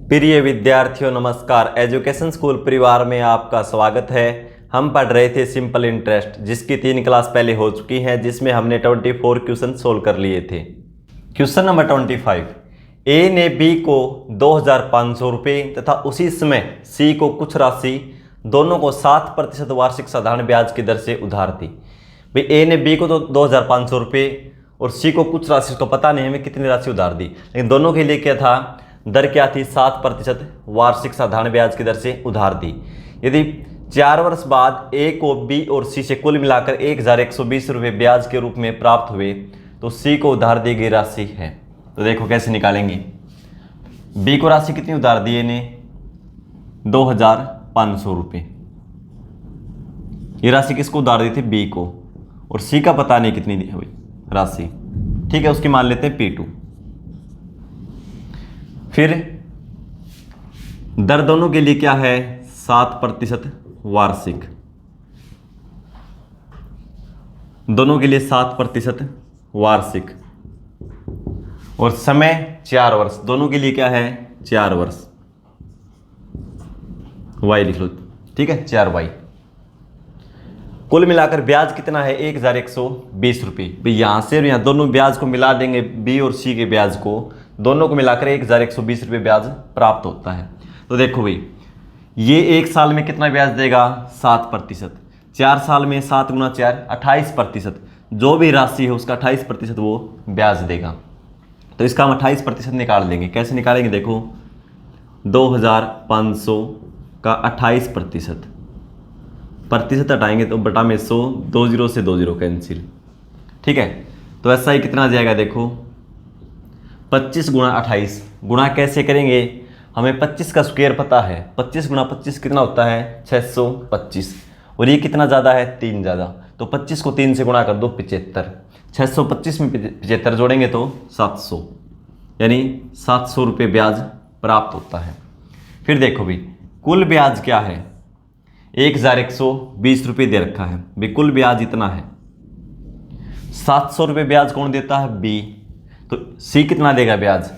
प्रिय विद्यार्थियों नमस्कार। एजुकेशन स्कूल परिवार में आपका स्वागत है। हम पढ़ रहे थे सिंपल इंटरेस्ट, जिसकी 3 क्लास पहले हो चुकी हैं, जिसमें हमने 24 क्वेश्चन सोल्व कर लिए थे। क्वेश्चन नंबर 25, ए ने बी को 2500 रुपये तथा उसी समय सी को कुछ राशि दोनों को 7% वार्षिक साधारण ब्याज की दर से उधार दी। भाई ए ने बी को तो 2500 रुपये और सी को कुछ राशि, उसको पता नहीं हमें कितनी राशि उधार दी, लेकिन दोनों के लिए क्या था, दर क्या थी, 7% वार्षिक साधारण ब्याज की दर से उधार दी। यदि 4 वर्ष बाद ए को बी और सी से कुल मिलाकर 1120 रुपये ब्याज के रूप में प्राप्त हुए तो सी को उधार दी गई राशि है। तो देखो कैसे निकालेंगे। बी को राशि कितनी उधार दी ने, 2500 रुपये। ये राशि किसको उधार दी थी, बी को, और सी का पता नहीं कितनी दी हुई राशि। ठीक है, उसकी मान लेते हैं P2। फिर दर दोनों के लिए क्या है, 7% वार्षिक, दोनों के लिए 7% वार्षिक, और समय 4 वर्ष, दोनों के लिए क्या है, 4 वर्ष। y लिख लो, ठीक है, 4y। कुल मिलाकर ब्याज कितना है, 1120 रुपये। भाई यहाँ से और यहाँ दोनों ब्याज को मिला देंगे, बी और सी के ब्याज को, दोनों को मिलाकर 1120 रुपये ब्याज प्राप्त होता है। तो देखो भाई, ये 1 साल में कितना ब्याज देगा, 7%। 4 साल में 7 गुना 4 28%। जो भी राशि है उसका 28% वो ब्याज देगा। तो इसका हम 28% निकाल देंगे। कैसे निकालेंगे, देखो 2500 का 28%, प्रतिशत हटाएंगे तो बटा में 100, 2 0 से 2 0 कैंसिल। ठीक है, तो ऐसा ही कितना आ जाएगा, देखो 25 गुणा 28। गुणा कैसे करेंगे, हमें 25 का स्क्वायर पता है, 25 गुणा 25 कितना होता है, 625, और ये कितना ज़्यादा है, 3 ज़्यादा, तो 25 को 3 से गुणा कर दो, 75। 625 में 75 जोड़ेंगे तो 700, यानी 700 रुपये ब्याज प्राप्त होता है। फिर देखो भाई, कुल ब्याज क्या है, 1120 रुपये दे रखा है भाई, कुल ब्याज इतना है। 700 रुपये ब्याज कौन देता है, बी, तो सी कितना देगा ब्याज,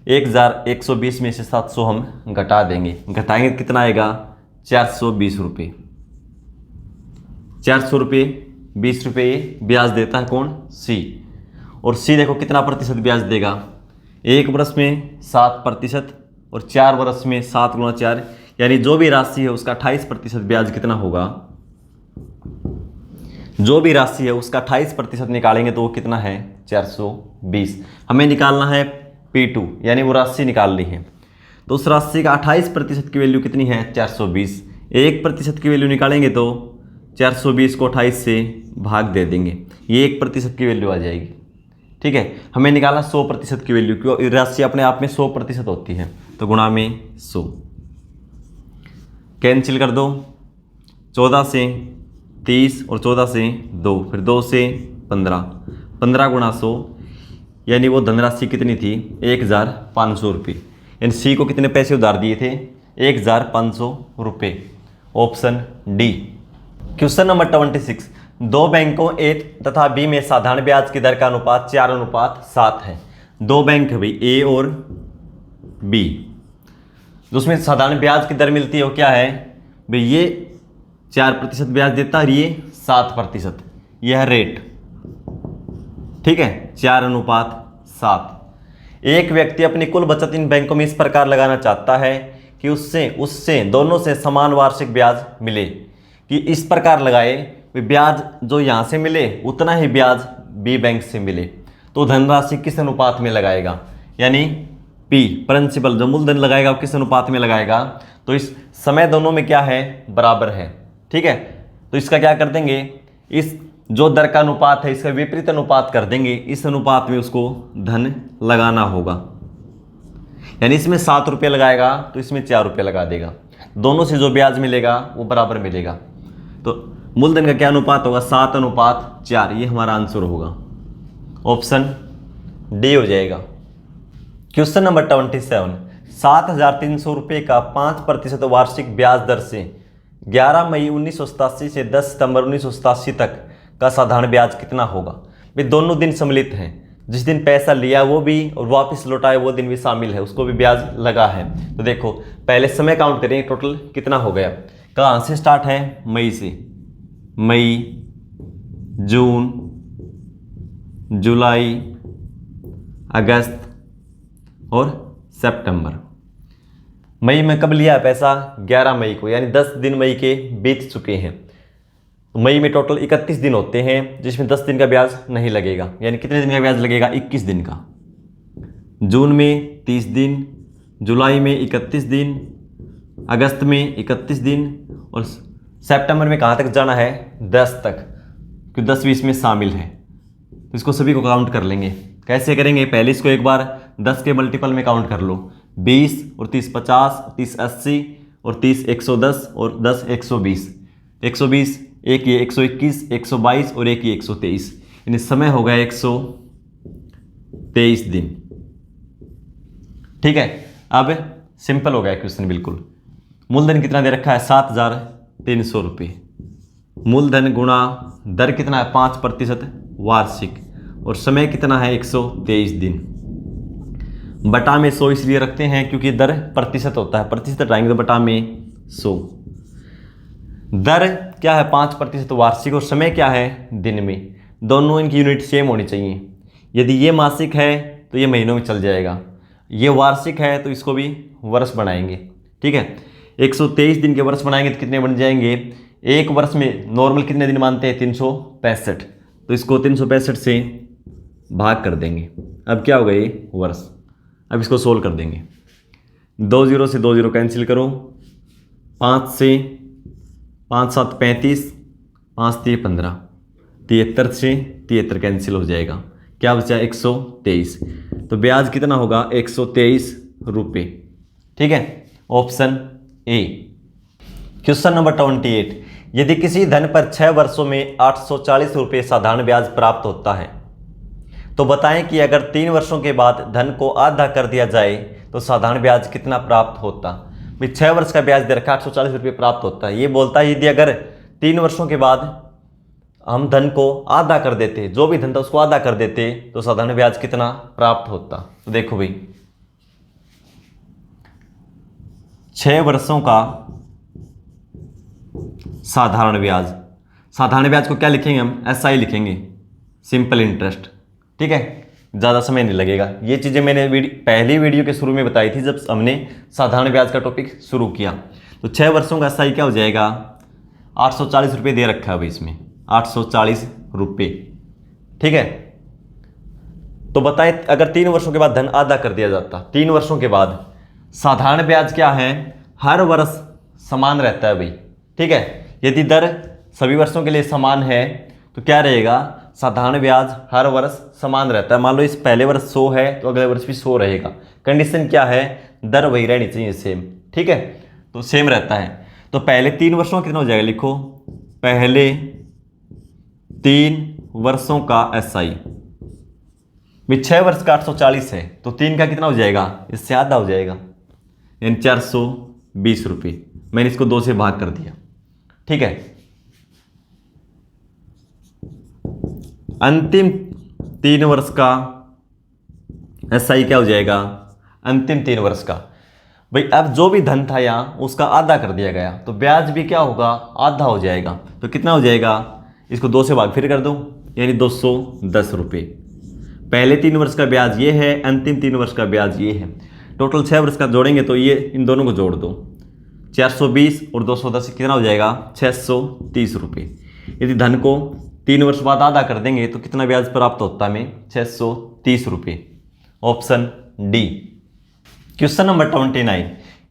1120 में से 700 हम घटा देंगे, घटाएंगे कितना आएगा, 420 रुपये। 400 रुपये 20 रुपये ब्याज देता है कौन, सी। और सी देखो कितना प्रतिशत ब्याज देगा, 1 वर्ष में 7% और 4 वर्ष में 7 गुणा 4, यानी जो भी राशि है उसका 28% ब्याज कितना होगा, जो भी राशि है उसका 28% निकालेंगे तो वो कितना है, 420। हमें निकालना है P2, यानी वो राशि निकालनी है। तो उस राशि का 28% की वैल्यू कितनी है, 420। 1% की वैल्यू निकालेंगे तो 420 को 28 से भाग दे देंगे, ये 1% की वैल्यू आ जाएगी। ठीक है, हमें निकालना 100% की वैल्यू, क्योंकि राशि अपने आप में 100% होती है, तो गुणा में 100, कैंसिल कर दो। 14 से 30 और 14 से 2, फिर 2 से 15, 15 गुणा 100, यानी वो धनराशि कितनी थी, 1500 रुपये। यानी सी को कितने पैसे उधार दिए थे, 1500 रुपये। Option D. क्वेश्चन नंबर 26, दो बैंकों ए तथा बी में साधारण ब्याज की दर का अनुपात 4:7 है। दो बैंक है भाई, ए और बी, जिसमें साधारण ब्याज की दर मिलती है वो क्या है भाई, ये 4% ब्याज देता है, ये 7%, यह है रेट। ठीक है, 4:7। एक व्यक्ति अपनी कुल बचत इन बैंकों में इस प्रकार लगाना चाहता है कि उससे दोनों से समान वार्षिक ब्याज मिले, कि इस प्रकार लगाए ब्याज जो यहाँ से मिले उतना ही ब्याज बी बैंक से मिले। तो धनराशि किस अनुपात में लगाएगा, यानी पी प्रिंसिपल जो मूलधन लगाएगा वो किस अनुपात में लगाएगा, तो इस समय दोनों में क्या है, बराबर है। ठीक है, तो इसका क्या कर देंगे, इस जो दर का अनुपात है इसका विपरीत अनुपात कर देंगे, इस अनुपात में उसको धन लगाना होगा। यानी इसमें 7 रुपये लगाएगा तो इसमें 4 रुपये लगा देगा, दोनों से जो ब्याज मिलेगा वो बराबर मिलेगा। तो मूलधन का क्या अनुपात होगा, 7:4, ये हमारा आंसर होगा, ऑप्शन डी हो जाएगा। क्वेश्चन नंबर 27, 7300 रुपये का 5% वार्षिक ब्याज दर से 11 मई 1987 से 10 सितंबर 1987 तक का साधारण ब्याज कितना होगा। भाई दोनों दिन सम्मिलित हैं, जिस दिन पैसा लिया वो भी और वापस लौटाए वो दिन भी शामिल है, उसको भी ब्याज लगा है। तो देखो पहले समय काउंट करें, टोटल कितना हो गया। कहाँ से स्टार्ट है, मई से, मई, जून, जुलाई, अगस्त और सितंबर। मई में कब लिया पैसा, 11 मई को, यानी 10 दिन मई के बीत चुके हैं। मई में टोटल 31 दिन होते हैं जिसमें 10 दिन का ब्याज नहीं लगेगा, यानी कितने दिन का ब्याज लगेगा, 21 दिन का। जून में 30 दिन, जुलाई में 31 दिन, अगस्त में 31 दिन और सितंबर में कहाँ तक जाना है, 10 तक, क्योंकि 10 भी इसमें शामिल है। तो इसको सभी को काउंट कर लेंगे। कैसे करेंगे, पहले इसको एक बार 10 के मल्टीपल में काउंट कर लो, 20 और 30 50, 30 80 और 30 110 और 10 120, 120, एक ये 121, 122 और एक ये 123, यानी समय हो गया 123 दिन। ठीक है, अब सिंपल हो गया क्वेश्चन बिल्कुल। मूलधन कितना दे रखा है, 7,300 रुपये। मूलधन गुणा दर कितना है, 5% वार्षिक, और समय कितना है, 123 दिन। बटा में 100 इसलिए रखते हैं क्योंकि दर प्रतिशत होता है, प्रतिशत हटाएंगे तो बटा में 100। दर क्या है, 5% वार्षिक, और समय क्या है, दिन में। दोनों इनकी यूनिट सेम होनी चाहिए। यदि ये मासिक है तो ये महीनों में चल जाएगा, ये वार्षिक है तो इसको भी वर्ष बनाएंगे। ठीक है, 123 दिन के वर्ष बनाएंगे तो कितने बन जाएंगे, एक वर्ष में नॉर्मल कितने दिन मानते हैं, 365, तो इसको 365 से भाग कर देंगे। अब क्या होगा, ये वर्ष। अब इसको सोल्व कर देंगे, 2 0 से 2 0 कैंसिल करो, 5 से 5 7 35, 5 3 15, 73 से 73 कैंसिल हो जाएगा, क्या बचा, 123। तो ब्याज कितना होगा, 123 रुपये। ठीक है, ऑप्शन ए। क्वेश्चन नंबर 28, यदि किसी धन पर 6 वर्षों में 840 रुपये साधारण ब्याज प्राप्त होता है तो बताएं कि अगर 3 वर्षों के बाद धन को आधा कर दिया जाए तो साधारण ब्याज कितना प्राप्त होता। भाई 6 वर्ष का ब्याज दे रखा, 840 रुपये प्राप्त होता है। ये बोलता है यदि अगर 3 वर्षों के बाद हम धन को आधा कर देते, जो भी धन था उसको आधा कर देते, तो साधारण ब्याज कितना प्राप्त होता। तो देखो भाई 6 वर्षों का साधारण ब्याज, साधारण ब्याज को क्या लिखेंगे हम, एसआई लिखेंगे, सिंपल इंटरेस्ट। ठीक है, ज़्यादा समय नहीं लगेगा। ये चीज़ें मैंने पहली वीडियो के शुरू में बताई थी जब हमने साधारण ब्याज का टॉपिक शुरू किया। तो 6 वर्षों का एसआई क्या हो जाएगा, 840 रुपये दे रखा है भाई इसमें, 840 रुपये। ठीक है, तो बताएं अगर 3 वर्षों के बाद धन आधा कर दिया जाता, 3 वर्षों के बाद साधारण ब्याज क्या है, हर वर्ष समान रहता है भाई। ठीक है, यदि दर सभी वर्षों के लिए समान है तो क्या रहेगा, साधारण ब्याज हर वर्ष समान रहता है। मान लो इस पहले वर्ष 100 है तो अगले वर्ष भी 100 रहेगा। कंडीशन क्या है, दर वही रहनी चाहिए सेम। ठीक है, तो सेम रहता है। तो पहले 3 वर्षों का कितना हो जाएगा, लिखो पहले 3 वर्षों का एसआई। 6 वर्ष का 840 है तो 3 का कितना हो जाएगा, इससे आधा हो जाएगा, यानी 420 रुपये। मैंने इसको 2 से भाग कर दिया। ठीक है, अंतिम 3 वर्ष का एसआई क्या हो जाएगा, अंतिम 3 वर्ष का। भाई अब जो भी धन था यहाँ उसका आधा कर दिया गया तो ब्याज भी क्या होगा, आधा हो जाएगा। तो कितना हो जाएगा, इसको 2 से भाग फिर कर दो, यानी 210 रुपये। पहले 3 वर्ष का ब्याज ये है, अंतिम 3 वर्ष का ब्याज ये है। टोटल 6 वर्ष का जोड़ेंगे तो ये इन दोनों को जोड़ दो, 420 और 210 कितना हो जाएगा, 630 रुपये। यदि धन को 3 वर्ष बाद आधा कर देंगे तो कितना ब्याज प्राप्त होता है हमें, 630 रुपये। Option D. क्वेश्चन नंबर 29,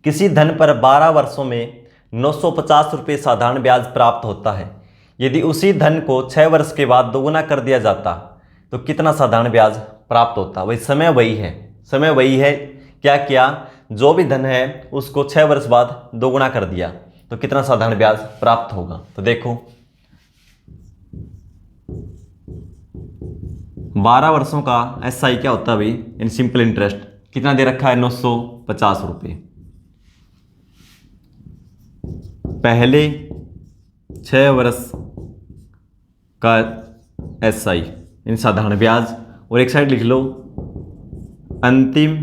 किसी धन पर 12 वर्षों में 950 रुपये साधारण ब्याज प्राप्त होता है। यदि उसी धन को 6 वर्ष के बाद दोगुना कर दिया जाता तो कितना साधारण ब्याज प्राप्त होता। वही समय वही है, समय वही है। क्या किया, जो भी धन है उसको 6 वर्ष बाद दोगुना कर दिया तो कितना साधारण ब्याज प्राप्त होगा। तो देखो 12 वर्षों का एसआई क्या होता है भाई, इन सिंपल इंटरेस्ट कितना दे रखा है, 950 रुपये। पहले 6 वर्ष का एसआई इन साधारण ब्याज और एक साइड लिख लो अंतिम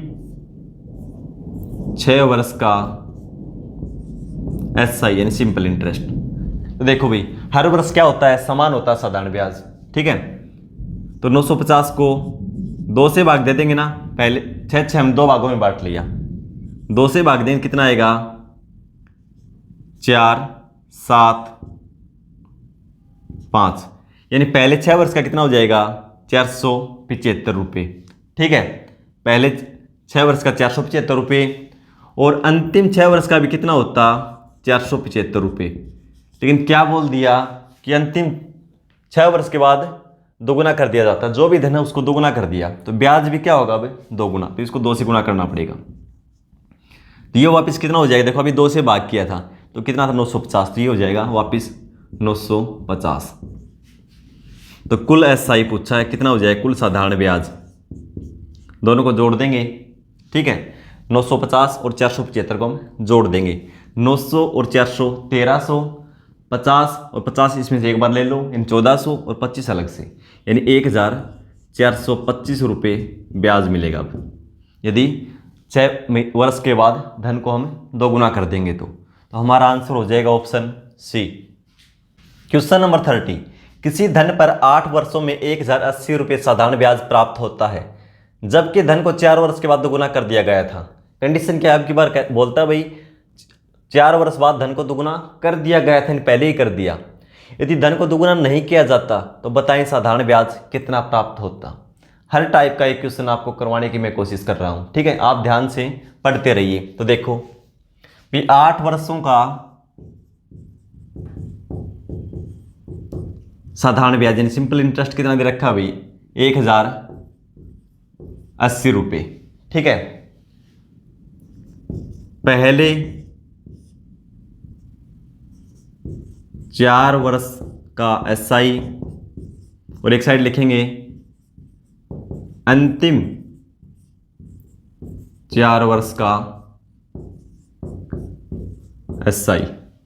6 वर्ष का SI यानी सिंपल इंटरेस्ट। तो देखो भाई हर वर्ष क्या होता है, समान होता है साधारण ब्याज, ठीक है। तो 950 को 2 से भाग दे देंगे ना, पहले 6 हम 2 भागों में बांट लिया, 2 से भाग देंगे कितना आएगा 4 7 5, यानी पहले 6 वर्ष का कितना हो जाएगा 475 रुपये, ठीक है। पहले 6 वर्ष का 475 रुपये और अंतिम 6 वर्ष का भी कितना होता 475 रुपये। लेकिन क्या बोल दिया कि अंतिम 6 वर्ष के बाद दोगुना कर दिया जाता है, जो भी धन है उसको दोगुना कर दिया, तो ब्याज भी क्या होगा अब दोगुना, तो इसको 2 से गुना करना पड़ेगा। तो ये वापस कितना हो जाएगा, देखो अभी 2 से भाग किया था तो कितना था 950, तो ये हो जाएगा वापस 950। तो कुल SI पूछा है, कितना हो जाएगा कुल साधारण ब्याज, दोनों को जोड़ देंगे, ठीक है। 950 और 475 को हम जोड़ देंगे, 900 और 400 1300, 50 और 50 इसमें से एक बार ले लो, यानी 1400 और 25 अलग से, यानी 1425 रुपये ब्याज मिलेगा। अब यदि 6 वर्ष के बाद धन को हम दोगुना कर देंगे तो हमारा आंसर हो जाएगा ऑप्शन सी। क्वेश्चन नंबर 30, किसी धन पर 8 वर्षों में 1080 रुपये साधारण ब्याज प्राप्त होता है, जबकि धन को 4 वर्ष के बाद दोगुना कर दिया गया था। कंडीशन क्या है, आपकी बार बोलता है भाई 4 वर्ष बाद धन को दोगुना कर दिया गया था, पहले ही कर दिया। यदि धन को दोगुना नहीं किया जाता तो बताएं साधारण ब्याज कितना प्राप्त होता। हर टाइप का एक क्वेश्चन आपको करवाने की मैं कोशिश कर रहा हूं, ठीक है। आप ध्यान से पढ़ते रहिए। तो देखो भी 8 वर्षों का साधारण ब्याज यानी सिंपल इंटरेस्ट कितना दे रखा भाई 1080 रुपये, ठीक है। पहले 4 वर्ष का SI और एक साइड लिखेंगे अंतिम 4 वर्ष का SI,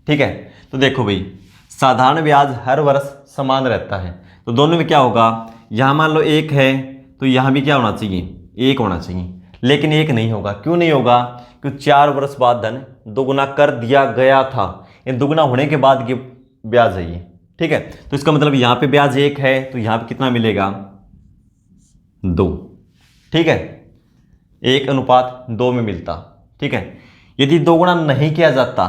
ठीक है। तो देखो भाई साधारण ब्याज हर वर्ष समान रहता है, तो दोनों में क्या होगा, यहां मान लो 1 है तो यहां भी क्या होना चाहिए 1 होना चाहिए, लेकिन 1 नहीं होगा। क्यों नहीं होगा, क्योंकि 4 वर्ष बाद धन दोगुना कर दिया गया था, इन दोगुना होने के बाद ये ब्याज है ये, ठीक है। तो इसका मतलब यहाँ पे ब्याज 1 है तो यहाँ पे कितना मिलेगा 2, ठीक है। 1:2 में मिलता, ठीक है। यदि दोगुना नहीं किया जाता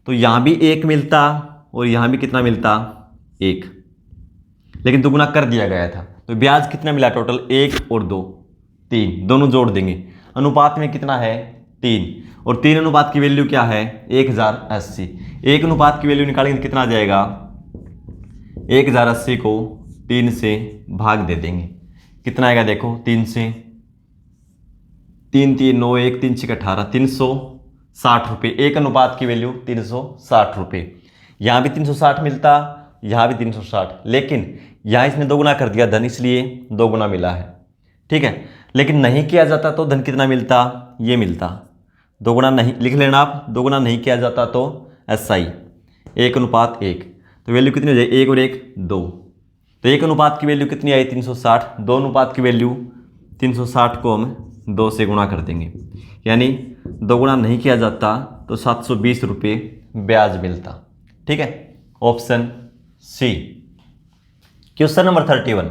तो यहाँ भी 1 मिलता और यहाँ भी कितना मिलता 1, लेकिन दोगुना कर दिया गया था तो ब्याज कितना मिला टोटल 1 और 2 3, दोनों जोड़ देंगे, अनुपात में कितना है 3, और 3 अनुपात की वैल्यू क्या है 1080। 1 अनुपात की वैल्यू निकालेंगे कितना आ जाएगा 1080 को 3 से भाग दे देंगे, कितना आएगा देखो 3 से 3 3 9 1 3 6 18 360 रुपये। 1 अनुपात की वैल्यू 360 रुपये। यहाँ भी 360 मिलता, यहाँ भी 360, लेकिन यहाँ इसने दोगुना कर दिया धन, इसलिए दोगुना मिला है, ठीक है। लेकिन नहीं किया जाता तो धन कितना मिलता, ये मिलता। दोगुना नहीं लिख लेना आप, दोगुना नहीं किया जाता तो SI 1:1, तो वैल्यू कितनी हो जाए 1 और 1 2, तो 1 अनुपात की वैल्यू कितनी आई 360, 2 अनुपात की वैल्यू 360 को हम 2 से गुणा कर देंगे, यानी दोगुना नहीं किया जाता तो 720 रुपये ब्याज मिलता, ठीक है। Option C. क्वेश्चन नंबर 31,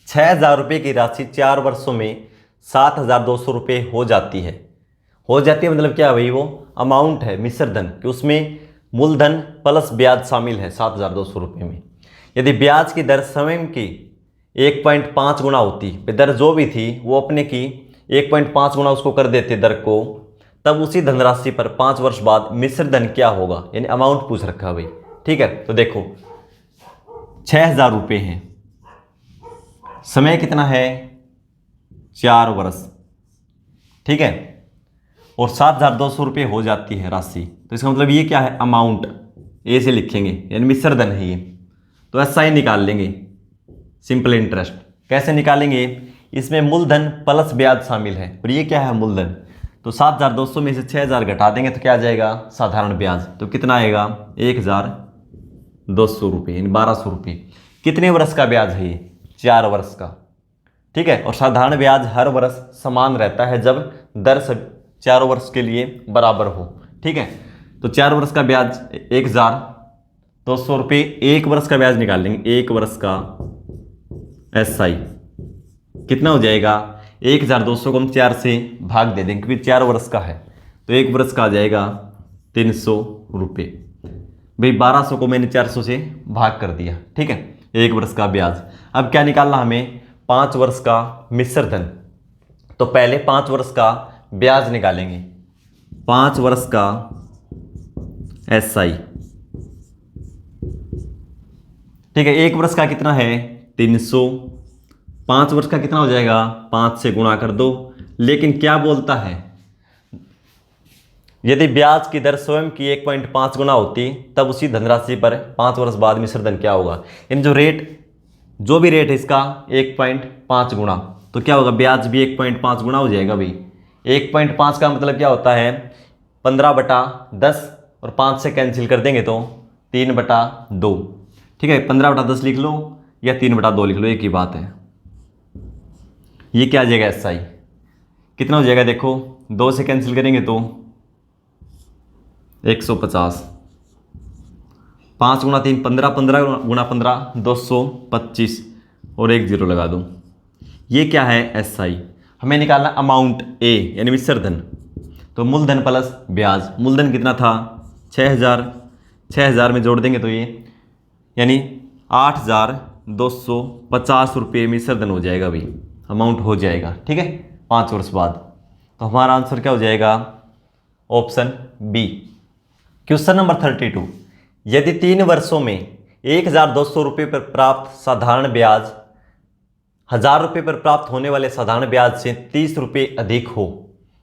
6000 रुपये की राशि 4 वर्षों में 7200 रुपये हो जाती है। हो जाती है मतलब क्या भाई, वो अमाउंट है मिश्र धन कि उसमें मूलधन प्लस ब्याज शामिल है 7200 रुपये में। यदि ब्याज की दर स्वयं की 1.5 गुना होती, दर जो भी थी वो अपने की 1.5 गुना उसको कर देते दर को, तब उसी धनराशि पर 5 वर्ष बाद मिश्र धन क्या होगा, यानी अमाउंट पूछ रखा भाई, ठीक है। तो देखो 6000 रुपये हैं, समय कितना है 4 वर्ष, ठीक है, और 7200 रुपये हो जाती है राशि, तो इसका मतलब ये क्या है अमाउंट, ए से लिखेंगे यानी मिश्र धन है ये। तो SI निकाल लेंगे सिंपल इंटरेस्ट। कैसे निकालेंगे, इसमें मूलधन प्लस ब्याज शामिल है, और ये क्या है मूलधन, तो 7200 में से 6000 घटा देंगे तो क्या आ जाएगा साधारण ब्याज, तो कितना आएगा 1200 रुपये यानी 1200 रुपये। कितने वर्ष का ब्याज है ये 4 वर्ष का, ठीक है। और साधारण ब्याज हर वर्ष समान रहता है जब दर सब 4 वर्ष के लिए बराबर हो, ठीक है। तो 4 वर्ष का ब्याज 1200 रुपये, 1 वर्ष का ब्याज निकाल लेंगे। 1 वर्ष का SI कितना हो जाएगा, 1200 को हम 4 से भाग दे देंगे क्योंकि 4 वर्ष का है, तो 1 वर्ष का आ जाएगा 300 रुपये। भाई 1200 को मैंने 400 से भाग कर दिया, ठीक है। 1 वर्ष का ब्याज। अब क्या निकालना हमें, 5 वर्ष का मिश्र धन। तो पहले 5 वर्ष का ब्याज निकालेंगे, 5 वर्ष का SI, ठीक है। 1 वर्ष का कितना है 300, 5 वर्ष का कितना हो जाएगा, 5 से गुणा कर दो। लेकिन क्या बोलता है, यदि ब्याज की दर स्वयं की 1.5 गुना होती तब उसी धनराशि पर 5 वर्ष बाद मिश्र धन क्या होगा। इन जो भी रेट है इसका 1.5 गुना, तो क्या होगा, ब्याज भी 1.5 गुना हो जाएगा भाई। 1.5 का मतलब क्या होता है, 15/10 और 5 से कैंसिल कर देंगे तो 3/2, ठीक है। 15/10 लिख लो या 3/2 लिख लो, एक ही बात है। ये क्या आ जाएगा SI, कितना हो जाएगा देखो, 2 से कैंसिल करेंगे तो 150, 5 गुणा 3 15, 15 गुणा 15 225 और 1 0 लगा दूँ। ये क्या है SI। हमें निकालना अमाउंट A यानी मिश्र धन। तो मूलधन प्लस ब्याज, मूलधन कितना था 6000, 6000 में जोड़ देंगे तो ये यानी 8250 रुपये मिश्र धन हो जाएगा भाई, अमाउंट हो जाएगा, ठीक है, 5 वर्ष बाद। तो हमारा आंसर क्या हो जाएगा, ऑप्शन बी। क्वेश्चन नंबर 32, यदि 3 वर्षों में 1200 रुपये पर प्राप्त साधारण ब्याज 1000 रुपये पर प्राप्त होने वाले साधारण ब्याज से 30 रुपये अधिक हो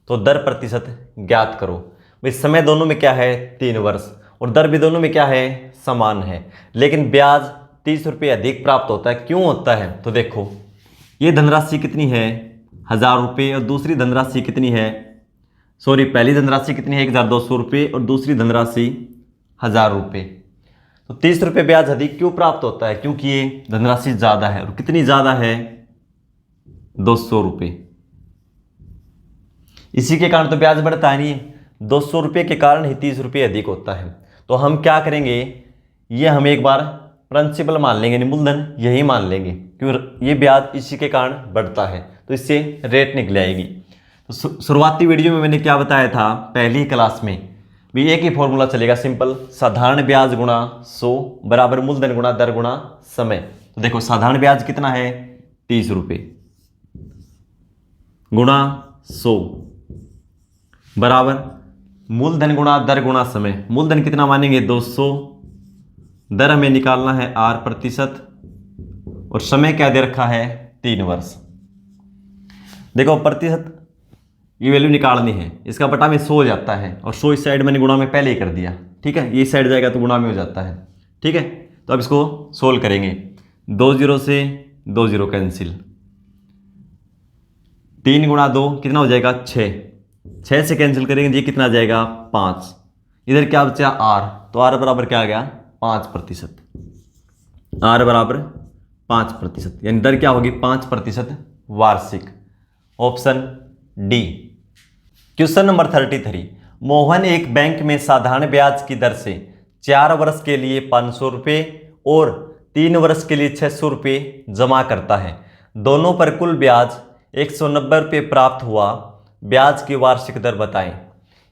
तो दर प्रतिशत ज्ञात करो। भाई समय दोनों में क्या है 3 वर्ष और दर भी दोनों में क्या है समान है, लेकिन ब्याज 30 रुपये अधिक प्राप्त होता है। क्यों होता है, तो देखो ये धनराशि कितनी है 1000 रुपये और दूसरी धनराशि कितनी है, सॉरी पहली धनराशि कितनी है 1200 रुपये और दूसरी धनराशि 1000 रुपये। तो 30 रुपये ब्याज अधिक क्यों प्राप्त होता है, क्योंकि ये धनराशि ज़्यादा है। और कितनी ज़्यादा है 200 रुपये। इसी के कारण तो ब्याज बढ़ता है नहीं, 200 रुपये के कारण ही 30 रुपये अधिक होता है। तो हम क्या करेंगे, ये हम एक बार प्रिंसिपल मान लेंगे, मूलधन यही मान लेंगे क्योंकि ये ब्याज इसी के कारण बढ़ता है, तो इससे रेट निकल आएगी। तो शुरुआती वीडियो में मैंने क्या बताया था, पहली क्लास में भी एक ही फॉर्मूला चलेगा सिंपल, साधारण ब्याज गुणा 100 बराबर मूलधन गुणा दर गुणा समय। तो देखो साधारण ब्याज कितना है 30 रुपये गुणा 100 बराबर मूलधन गुणा दर गुणा समय। मूलधन कितना मानेंगे 200, दर हमें निकालना है R% और समय क्या दे रखा है 3 वर्ष। देखो प्रतिशत ये वैल्यू निकालनी है, इसका बटा में 100 हो जाता है और 100 इस साइड मैंने गुणा में पहले ही कर दिया, ठीक है। ये साइड जाएगा तो गुणा में हो जाता है, ठीक है। तो अब इसको सोल्व करेंगे, 2 0 से 2 0 कैंसिल, 3 गुणा 2 कितना हो जाएगा 6, 6 से कैंसिल करेंगे ये कितना आ जाएगा 5, इधर क्या बचा R, तो R बराबर क्या आ गया 5%, R बराबर 5%, यानी दर क्या होगी 5% वार्षिक, option D. Question number 33, Mohan एक बैंक में साधारण ब्याज की दर से 4 वर्ष के लिए 500 रुपये और 3 वर्ष के लिए 600 रुपये जमा करता है। दोनों पर कुल ब्याज 190 रुपये प्राप्त हुआ, ब्याज की वार्षिक दर बताएं।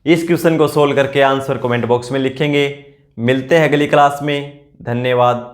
इस क्वेश्चन को सोल्व करके आंसर कमेंट बॉक्स में लिखेंगे। मिलते हैं अगली क्लास में, धन्यवाद।